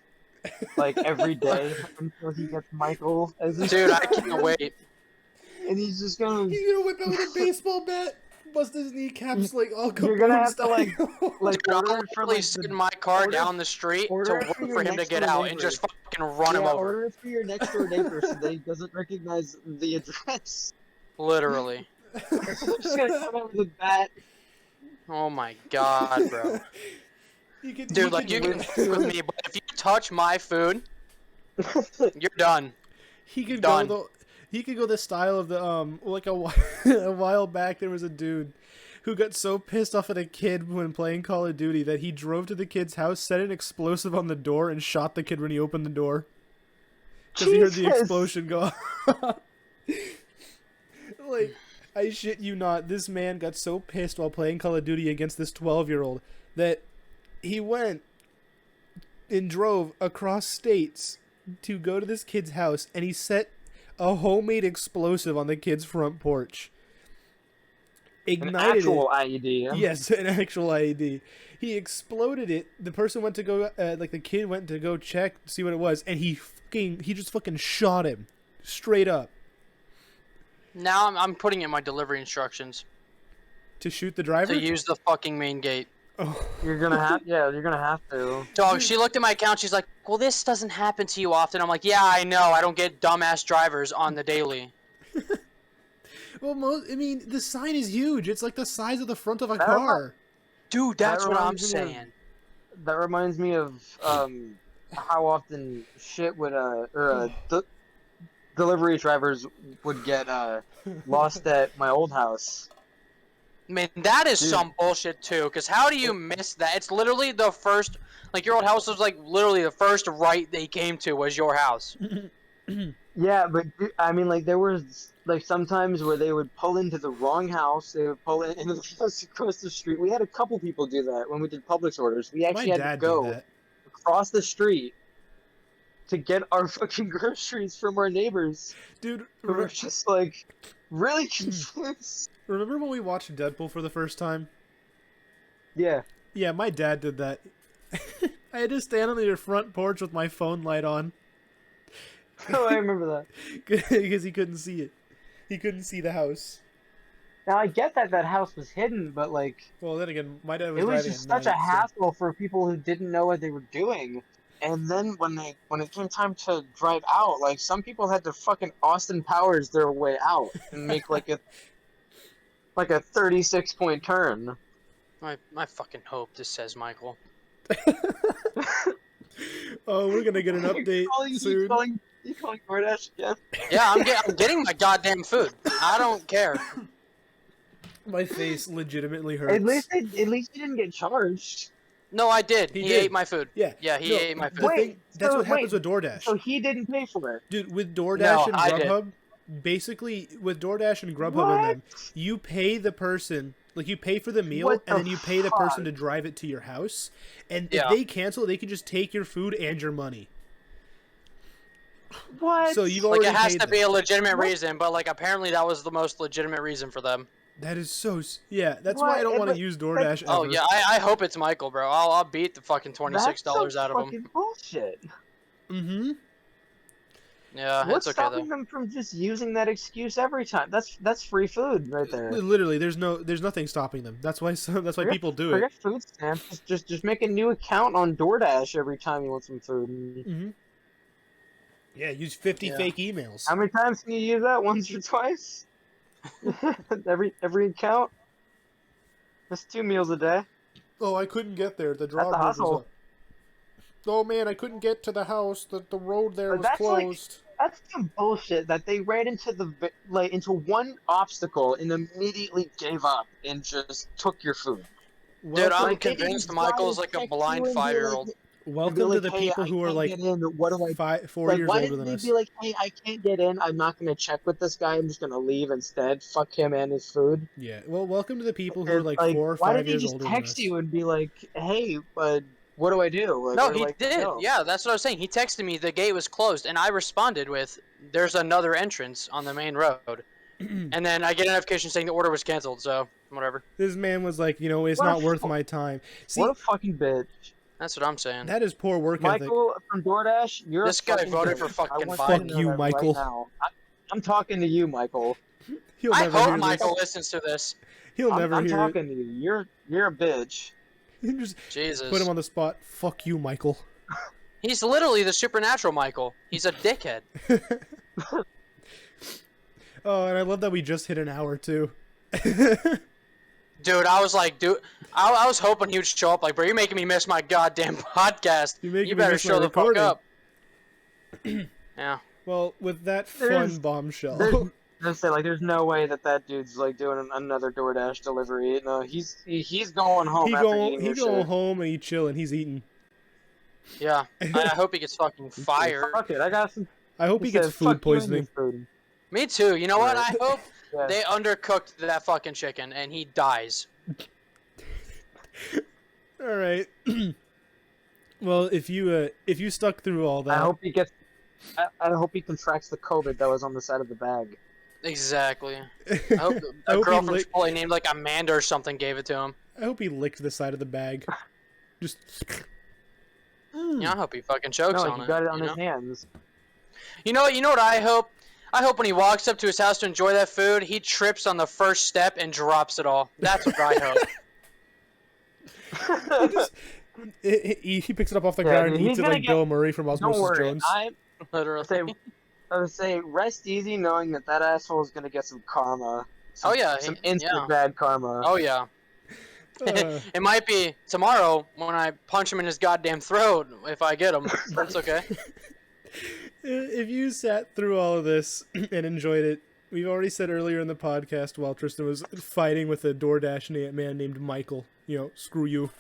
like every day until he gets Michael as his Dude, I can't wait. and he's just gonna He's gonna whip out with a baseball bat, bust his kneecaps like all You're gonna Capone have to, like- style. like Dude, I'll order for literally like sit the, in my car order- down the street to order wait for your for him to next get door out neighbor. and just fucking run him over. Order it for your next door neighbor so that he doesn't recognize the address. Literally. I'm just gonna come out with a bat. Oh my god, bro. Dude, like, you can fuck with me, but if you touch my food, you're done. He could Done. go the he could go the style of the like a while back there was a dude who got so pissed off at a kid when playing Call of Duty that he drove to the kid's house, set an explosive on the door, and shot the kid when he opened the door. Because he heard the explosion go off. Like, I shit you not, this man got so pissed while playing Call of Duty against this 12-year-old that he went and drove across states to go to this kid's house, and he set a homemade explosive on the kid's front porch. Ignited An actual it. IED. Yes, an actual IED. He exploded it. The person went to go, like the kid went to go check, see what it was, and he just fucking shot him straight up. Now I'm putting in my delivery instructions To shoot the driver? to use the fucking main gate. Oh. You're gonna have, yeah, you're gonna have to. Dog, she looked at my account. She's like, well, this doesn't happen to you often. I'm like, yeah, I know. I don't get dumbass drivers on the daily. Well, I mean, the sign is huge. It's like the size of the front of a That car. Dude, that's That what I'm reminds me of- saying. That reminds me of how often shit would delivery drivers would get lost at my old house. Man, that is Dude. some bullshit too. Cause how do you miss that? It's literally the first. Like your old house was like literally the first right they came to was your house. Yeah, but I mean, like there was like sometimes where they would pull into the wrong house. They would pull into the house across the street. We had a couple people do that when we did Publix orders. We My actually had to dad go did that. across the street to get our fucking groceries from our neighbors. Dude, We were just like really confused. remember when we watched Deadpool for the first time? Yeah. Yeah, my dad did that. I had to stand on your front porch with my phone light on. Oh, I remember that. Because he couldn't see it. He couldn't see the house. Now I get that that house was hidden, but like Well, then again, my dad was it was driving just at such a night, so- hassle for people who didn't know what they were doing. And then when it came time to drive out, like some people had to fucking Austin Powers their way out and make like a 36-point turn. I fucking hope this says Michael. Oh, we're gonna get an update soon. You calling DoorDash again? Yeah, I'm getting my goddamn food. I don't care. My face legitimately hurts. At least you didn't get charged. No, I did. He He did. ate my food. Yeah. Yeah, he No, ate my the food. thing- that's so what happens wait, with DoorDash. So he didn't pay for it. Dude, with DoorDash No, and I did. Grubhub, basically, with DoorDash and Grubhub What? and them, you pay the person, like you pay for the meal, What and the then you pay the person fuck? to drive it to your house. And Yeah. if they cancel, they can just take your food and your money. What? So you've Like, already it has paid to them. be a legitimate What? reason, but, like, apparently that was the most legitimate reason for them. That is so... Yeah, that's why I What? don't want to But- use DoorDash ever. Oh, yeah, I hope it's Michael, bro. I'll beat the fucking $26 out of him. Fucking bullshit. Mm-hmm. Yeah, What's it's okay, stopping though. them from just using that excuse every time? That's free food right there. Literally, there's nothing stopping them. That's why Forget- people do it. Forget food stamps. Just make a new account on DoorDash every time you want some food. Mm-hmm. Yeah, use 50 Yeah. fake emails. How many times can you use that? Once or twice? every account. That's 2 meals a day. Oh, I couldn't get there. The That's a drawbridge was hustle. up. Oh man, I couldn't get to the house. The road there But was that's like- closed. That's some bullshit that they ran into into one obstacle and immediately gave up and just took your food. Dude, I'm Like, they didn't convinced try Michael's to like a text blind you and be like, 5-year-old. Welcome be to like, the "Hey, people I who are can't like get in. What do I 4 like? years Why older didn't than they us. be like, "Hey, I can't get in. I'm not gonna check with this guy. I'm just gonna leave instead. Fuck him and his food." Yeah. Well, welcome to the people who are And, like 4 or 5 why did he years just older than text us. you and be like, "Hey, what do I do?" Like, No, we're he like, did. "No." Yeah, that's what I was saying. He texted me the gate was closed, and I responded with, "There's another entrance on the main road." And then I get a notification saying the order was canceled. So whatever. This man was like, it's What a not worth fu- my time. See, What a fucking bitch. That's what I'm saying. that is poor work ethic. Michael from DoorDash, you're This a guy fucking voted bitch. for fucking I want Biden. to know Fuck you, that Michael. Right now. I'm talking to you, Michael. He'll I never hope hear Michael this. listens to this. He'll never I'm hear talking to you. You're a bitch. it. Just Jesus. put him on the spot. Fuck you, Michael. He's literally the supernatural Michael. He's a dickhead. Oh, and I love that we just hit an hour too. Dude, I was like, I was hoping he would show up. Like, bro, you're making me miss my goddamn podcast. You're making You me better miss my show the fuck recording. up. Yeah. Well, with that There's- fun bombshell. There's there's no way that dude's like doing another DoorDash delivery. No, he's going home he after go eating he his go shit. home and he chilling. He's eating. Yeah. I hope he gets fucking fired. Fuck it, I got some. I hope he gets said, food "Fuck you and your poisoning. food." Me too. You know what? I hope Yeah. they undercooked that fucking chicken and he dies. All right. Well, if you stuck through all that, I hope he gets. I hope he contracts the COVID that was on the side of the bag. Exactly. I hope I a hope girl he from lick- Chipotle named like Amanda or something gave it to him. I hope he licked the side of the bag. Just. Yeah, I hope he fucking chokes No, on he it. got it on you his know? hands. You know what I hope? I hope when he walks up to his house to enjoy that food, he trips on the first step and drops it all. That's what I hope. He picks it up off the Yeah, ground dude, and eats he's it gonna like get- Bill Murray from Don't Osmosis worry, Jones. I Literally. would say rest easy knowing that asshole is gonna get some karma. Oh, yeah, some he- instant yeah. bad karma. Oh yeah. Uh, It might be tomorrow when I punch him in his goddamn throat if I get him. That's okay. if you sat through all of this and enjoyed it, we've already said earlier in the podcast while Tristan was fighting with a DoorDash man named Michael, screw you.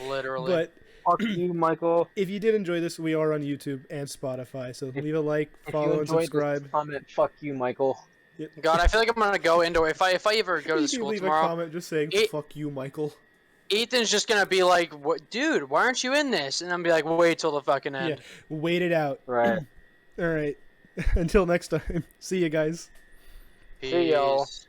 Literally. But Fuck you, Michael. if you did enjoy this, we are on YouTube and Spotify, so leave a like, If follow, you and enjoyed subscribe. this comment, fuck you, Michael. God, I feel like I'm gonna go into if I ever go to You can school leave a tomorrow. comment just saying It- "fuck you, Michael." Ethan's just gonna be like, "What, dude? Why aren't you in this?" And I'm gonna be like, "Wait till the fucking Yeah, end." wait it out. Right. All right. Until next time. See you guys. See y'all. Peace.